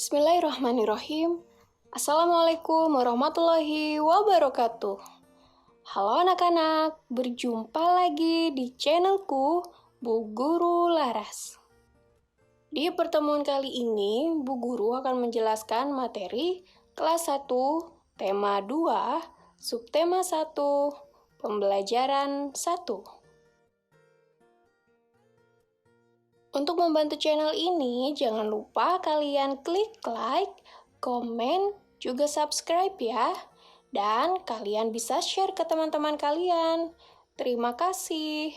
Bismillahirrahmanirrahim. Assalamualaikum warahmatullahi wabarakatuh. Halo anak-anak, berjumpa lagi di channelku Bu Guru Laras. Di pertemuan kali ini, Bu Guru akan menjelaskan materi kelas 1, tema 2, subtema 1, pembelajaran 1. Untuk membantu channel ini, jangan lupa kalian klik like, komen, juga subscribe ya. Dan kalian bisa share ke teman-teman kalian. Terima kasih.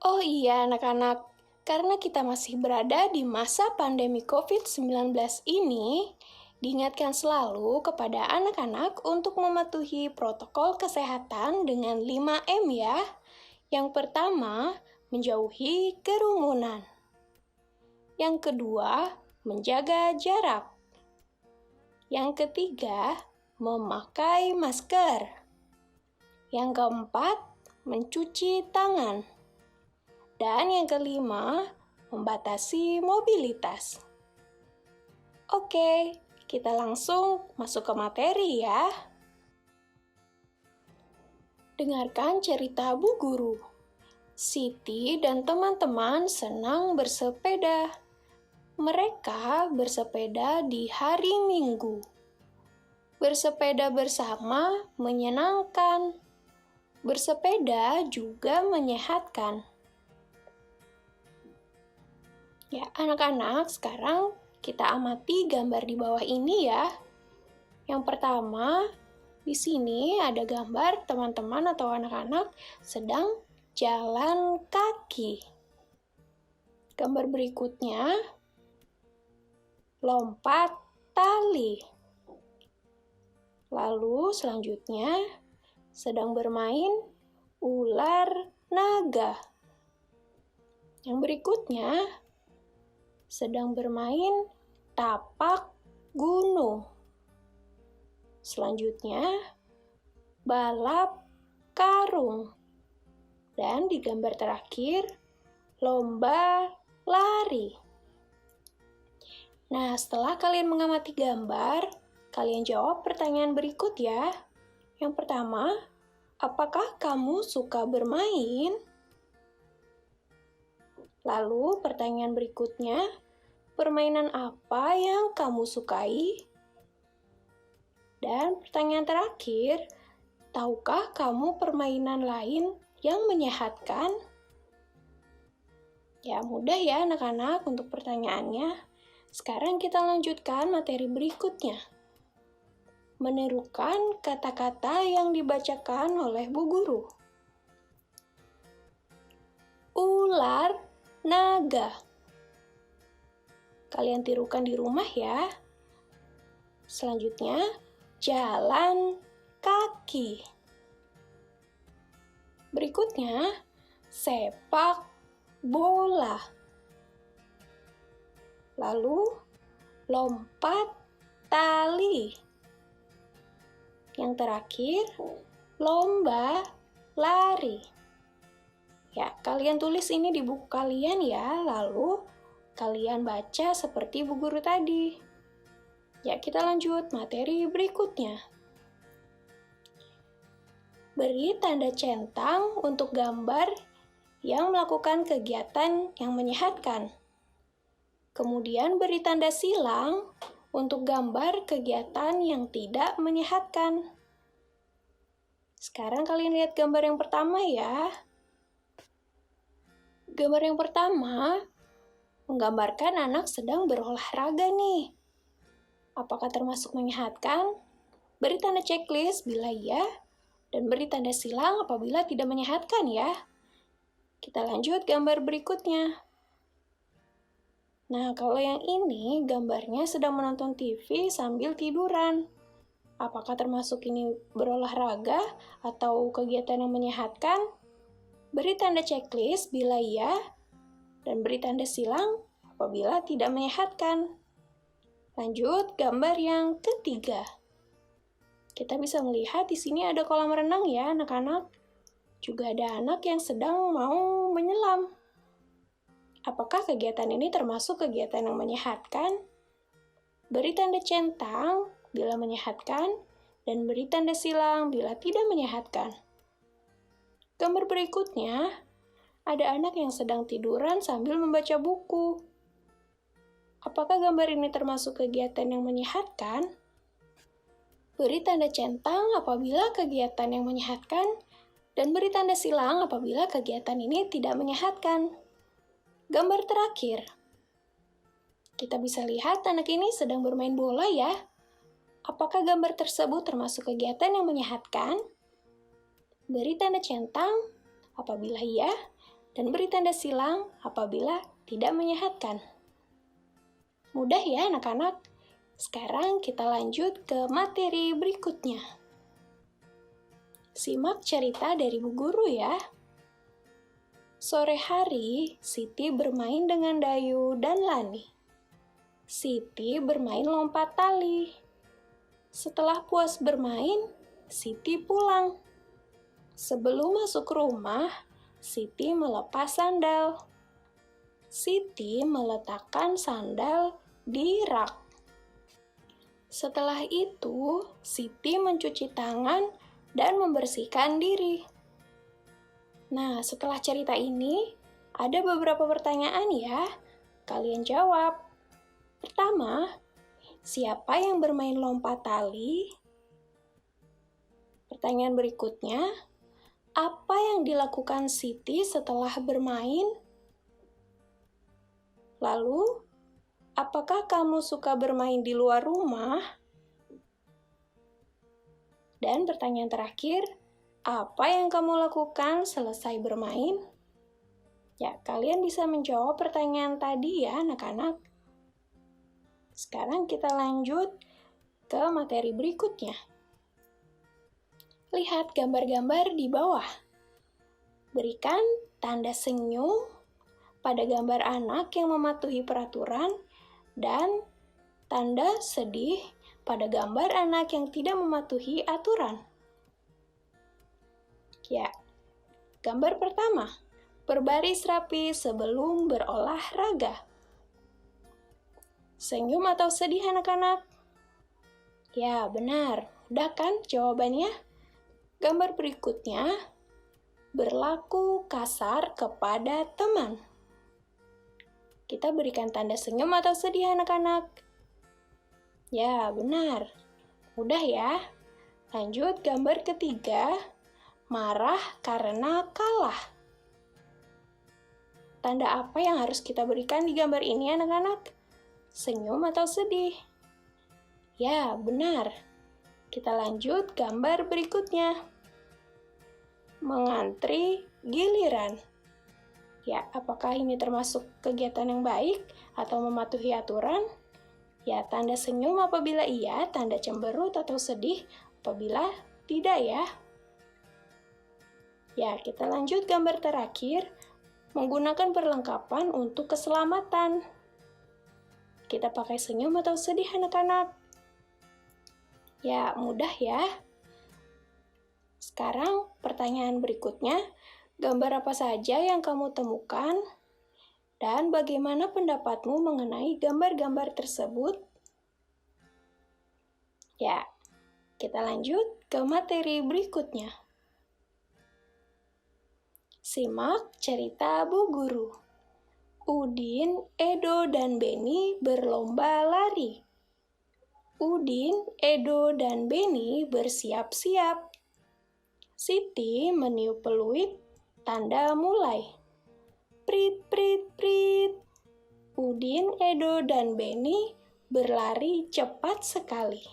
Oh iya anak-anak, karena kita masih berada di masa pandemi COVID-19 ini, diingatkan selalu kepada anak-anak untuk mematuhi protokol kesehatan dengan 5M ya. Yang pertama, menjauhi kerumunan. Yang kedua, menjaga jarak. Yang ketiga, memakai masker. Yang keempat, mencuci tangan. Dan yang kelima, membatasi mobilitas. Oke, kita langsung masuk ke materi ya. Dengarkan cerita Bu Guru. Siti dan teman-teman senang bersepeda. Mereka bersepeda di hari Minggu. Bersepeda bersama menyenangkan. Bersepeda juga menyehatkan. Ya, anak-anak, sekarang kita amati gambar di bawah ini ya. Yang pertama, di sini ada gambar teman-teman atau anak-anak sedang jalan kaki. Gambar berikutnya, lompat tali. Lalu selanjutnya, sedang bermain ular naga. Yang berikutnya, sedang bermain tapak gunung. Selanjutnya, balap karung. Dan di gambar terakhir, lomba lari. Nah, setelah kalian mengamati gambar, kalian jawab pertanyaan berikut ya. Yang pertama, apakah kamu suka bermain? Lalu pertanyaan berikutnya, permainan apa yang kamu sukai? Dan pertanyaan terakhir, tahukah kamu permainan lain yang menyehatkan? Ya, mudah ya anak-anak untuk pertanyaannya. Sekarang kita lanjutkan materi berikutnya. Menirukan kata-kata yang dibacakan oleh Bu Guru. Ular naga. Kalian tirukan di rumah ya. Selanjutnya, jalan kaki. Berikutnya, sepak bola. Lalu, lompat tali. Yang terakhir, lomba lari. Ya, kalian tulis ini di buku kalian ya, lalu kalian baca seperti Bu Guru tadi. Ya, kita lanjut materi berikutnya. Beri tanda centang untuk gambar yang melakukan kegiatan yang menyehatkan. Kemudian beri tanda silang untuk gambar kegiatan yang tidak menyehatkan. Sekarang kalian lihat gambar yang pertama ya. Gambar yang pertama menggambarkan anak sedang berolahraga nih. Apakah termasuk menyehatkan? Beri tanda checklist bila iya, dan beri tanda silang apabila tidak menyehatkan ya. Kita lanjut gambar berikutnya. Nah, kalau yang ini gambarnya sedang menonton TV sambil tiduran. Apakah termasuk ini berolahraga atau kegiatan yang menyehatkan? Beri tanda checklist bila iya, dan beri tanda silang apabila tidak menyehatkan. Lanjut gambar yang ketiga. Kita bisa melihat di sini ada kolam renang ya anak-anak. Juga ada anak yang sedang mau menyelam. Apakah kegiatan ini termasuk kegiatan yang menyehatkan? Beri tanda centang bila menyehatkan, dan beri tanda silang bila tidak menyehatkan. Gambar berikutnya, ada anak yang sedang tiduran sambil membaca buku. Apakah gambar ini termasuk kegiatan yang menyehatkan? Beri tanda centang apabila kegiatan yang menyehatkan, dan beri tanda silang apabila kegiatan ini tidak menyehatkan. Gambar terakhir. Kita bisa lihat anak ini sedang bermain bola ya. Apakah gambar tersebut termasuk kegiatan yang menyehatkan? Beri tanda centang apabila iya, dan beri tanda silang apabila tidak menyehatkan. Mudah ya anak-anak? Sekarang kita lanjut ke materi berikutnya. Simak cerita dari Bu Guru ya. Sore hari, Siti bermain dengan Dayu dan Lani. Siti bermain lompat tali. Setelah puas bermain, Siti pulang. Sebelum masuk rumah, Siti melepas sandal. Siti meletakkan sandal di rak. Setelah itu, Siti mencuci tangan dan membersihkan diri. Nah, setelah cerita ini, ada beberapa pertanyaan ya. Kalian jawab. Pertama, siapa yang bermain lompat tali? Pertanyaan berikutnya, apa yang dilakukan Siti setelah bermain? Lalu, apakah kamu suka bermain di luar rumah? Dan pertanyaan terakhir, apa yang kamu lakukan selesai bermain? Ya, kalian bisa menjawab pertanyaan tadi ya, anak-anak. Sekarang kita lanjut ke materi berikutnya. Lihat gambar-gambar di bawah. Berikan tanda senyum pada gambar anak yang mematuhi peraturan dan tanda sedih pada gambar anak yang tidak mematuhi aturan. Ya, gambar pertama, berbaris rapi sebelum berolahraga. Senyum atau sedih anak-anak? Ya, benar. Udah kan jawabannya? Gambar berikutnya, berlaku kasar kepada teman. Kita berikan tanda senyum atau sedih anak-anak. Ya, benar. Mudah ya. Lanjut gambar ketiga, marah karena kalah. Tanda apa yang harus kita berikan di gambar ini anak-anak? Senyum atau sedih? Ya, benar. Kita lanjut gambar berikutnya. Mengantri giliran. Ya, apakah ini termasuk kegiatan yang baik atau mematuhi aturan? Ya, tanda senyum apabila iya, tanda cemberut atau sedih apabila tidak ya. Ya, kita lanjut gambar terakhir, menggunakan perlengkapan untuk keselamatan. Kita pakai senyum atau sedih anak-anak? Ya, mudah ya. Sekarang pertanyaan berikutnya, gambar apa saja yang kamu temukan? Dan bagaimana pendapatmu mengenai gambar-gambar tersebut? Ya, kita lanjut ke materi berikutnya. Simak cerita Bu Guru. Udin, Edo, dan Beni berlomba lari. Udin, Edo, dan Beni bersiap-siap. Siti meniup peluit, tanda mulai. Prit, prit, prit. Udin, Edo, dan Beni berlari cepat sekali.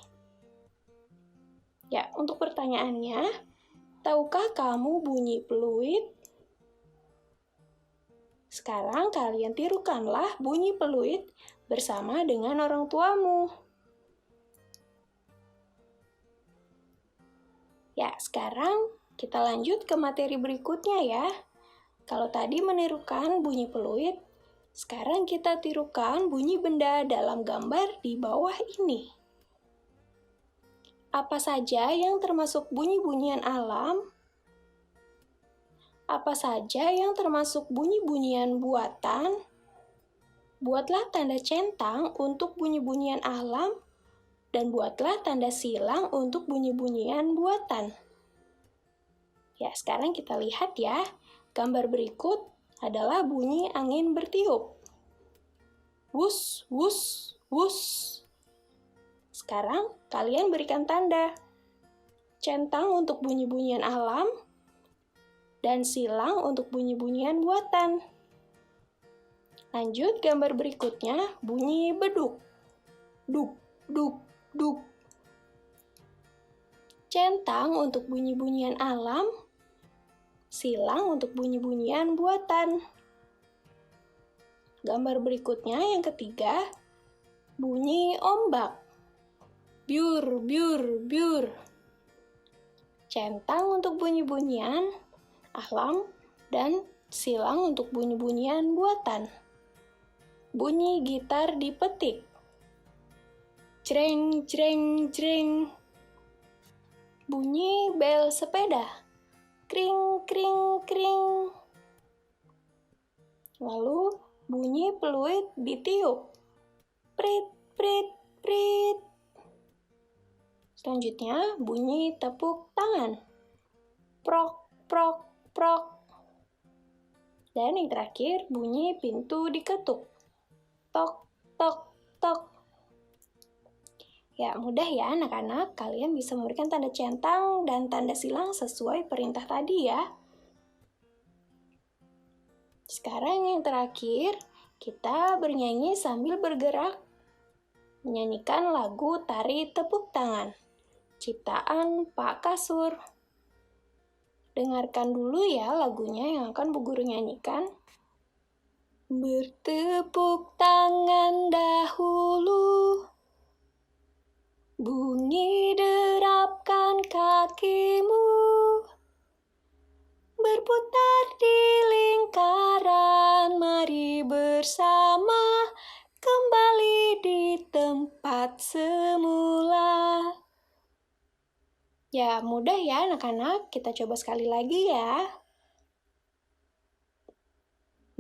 Ya, untuk pertanyaannya, tahukah kamu bunyi peluit? Sekarang kalian tirukanlah bunyi peluit bersama dengan orang tuamu. Ya, sekarang kita lanjut ke materi berikutnya ya. Kalau tadi menirukan bunyi peluit, sekarang kita tirukan bunyi benda dalam gambar di bawah ini. Apa saja yang termasuk bunyi-bunyian alam? Apa saja yang termasuk bunyi-bunyian buatan? Buatlah tanda centang untuk bunyi-bunyian alam dan buatlah tanda silang untuk bunyi-bunyian buatan. Ya, sekarang kita lihat ya. Gambar berikut adalah bunyi angin bertiup. Wus, wus, wus. Sekarang kalian berikan tanda centang untuk bunyi-bunyian alam dan silang untuk bunyi-bunyian buatan. Lanjut gambar berikutnya, bunyi beduk. Duk, duk, duk. Centang untuk bunyi-bunyian alam, silang untuk bunyi-bunyian buatan. Gambar berikutnya yang ketiga, bunyi ombak. Biur, biur, biur. Centang untuk bunyi-bunyian alam dan silang untuk bunyi-bunyian buatan. Bunyi gitar dipetik. Jreng, jreng, jreng. Bunyi bel sepeda. Kring, kring, kring. Lalu bunyi peluit ditiup. Prit, prit, prit. Selanjutnya bunyi tepuk tangan. Prok, prok, prok. Dan yang terakhir bunyi pintu diketuk. Tok, tok, tok. Ya, mudah ya anak-anak. Kalian bisa memberikan tanda centang dan tanda silang sesuai perintah tadi ya. Sekarang yang terakhir, kita bernyanyi sambil bergerak. Menyanyikan lagu Tari Tepuk Tangan. Ciptaan Pak Kasur. Dengarkan dulu ya lagunya yang akan Bu Guru nyanyikan. Bertepuk tangan dahulu, bunyi derapkan kakimu, berputar di lingkaran, mari bersama kembali di tempat semula. Ya, mudah ya anak-anak, kita coba sekali lagi ya.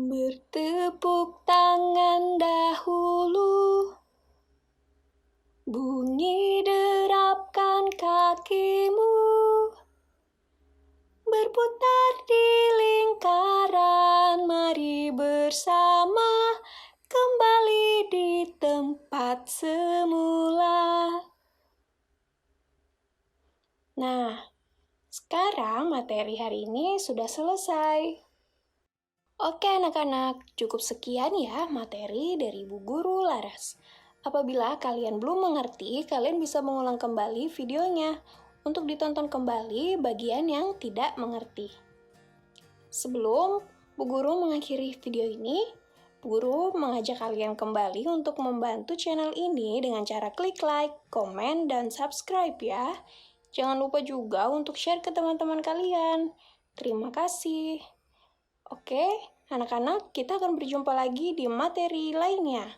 Bertepuk tangan dahulu, bunyi derapkan kakimu, berputar di lingkaran, mari bersama kembali di tempat semula. Nah, sekarang materi hari ini sudah selesai. Oke anak-anak, cukup sekian ya materi dari Bu Guru Laras. Apabila kalian belum mengerti, kalian bisa mengulang kembali videonya untuk ditonton kembali bagian yang tidak mengerti. Sebelum Bu Guru mengakhiri video ini, Bu Guru mengajak kalian kembali untuk membantu channel ini dengan cara klik like, komen, dan subscribe ya. Jangan lupa juga untuk share ke teman-teman kalian. Terima kasih. Oke, anak-anak, kita akan berjumpa lagi di materi lainnya.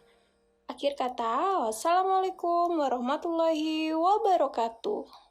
Akhir kata, wassalamualaikum warahmatullahi wabarakatuh.